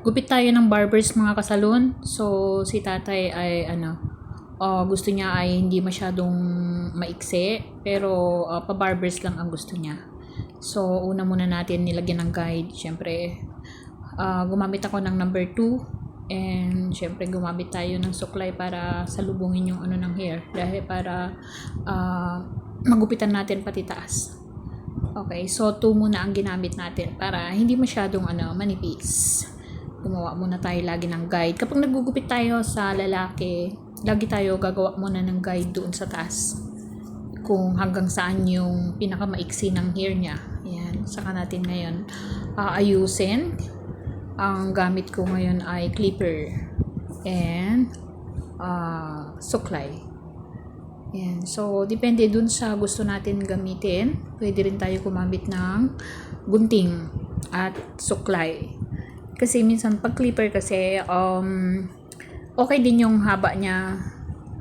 Gupit tayo ng barbers mga kasalon. So, si tatay ay gusto niya ay hindi masyadong maiksi, pero pa-barbers lang ang gusto niya. So, una muna natin nilagyan ng guide. Siyempre, gumamit ako ng number 2. And syempre gumamit tayo ng suklay para salubungin yung ng hair. Dahil para magupitan natin pati taas. Okay, so 2 muna ang ginamit natin para hindi masyadong manipis. Gumawa muna tayo lagi ng guide. Kapag nagugupit tayo sa lalaki, lagi tayo gagawa muna ng guide doon sa taas. Kung hanggang saan yung pinakamaiksi ng hair niya. Ayan, saka natin ngayon ayusin. Ang gamit ko ngayon ay clipper and suklay. Ayan. So, depende dun sa gusto natin gamitin. Pwede rin tayo gumamit ng gunting at suklay. Kasi minsan pag clipper kasi okay din yung haba niya.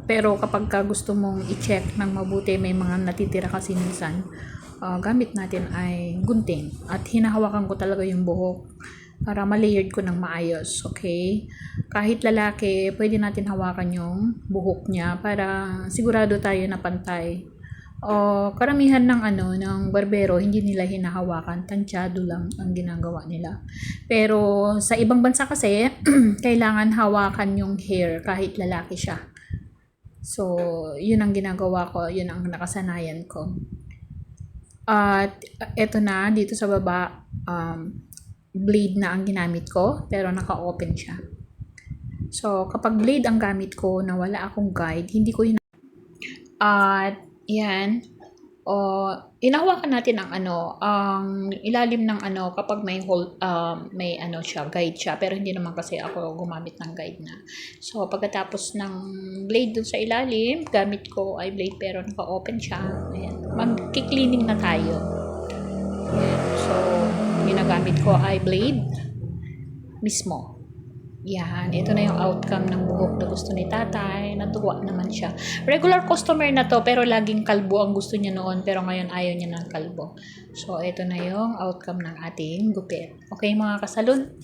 Pero kapag gusto mong i-check ng mabuti, may mga natitira kasi minsan, gamit natin ay gunting. At hinahawakan ko talaga yung buhok para ma-layered ko ng maayos, okay? Kahit lalaki, pwede natin hawakan yung buhok niya para sigurado tayo na pantay. Karamihan ng barbero, hindi nila hinahawakan, tansyado lang ang ginagawa nila. Pero sa ibang bansa kasi, kailangan hawakan yung hair kahit lalaki siya. So, yun ang ginagawa ko, yun ang nakasanayan ko. At eto na, dito sa baba, blade na ang ginamit ko, pero naka-open siya. So, kapag blade ang gamit ko na wala akong guide, hindi ko at yan, inahawakan natin ang ilalim ng kapag may hold, may siya, guide siya, pero hindi naman kasi ako gumamit ng guide na. So, pagkatapos ng blade dun sa ilalim, gamit ko ay blade pero naka-open siya. Ayan, mag-cleaning na tayo. Ayan, so, ginagamit ko ay blade mismo. Yan, ito na yung outcome ng buhok na gusto ni tatay. Natuwa naman siya. Regular customer na to, pero laging kalbo ang gusto niya noon, pero ngayon ayaw niya ng kalbo. So, ito na yung outcome ng ating gupit. Okay mga kasalon?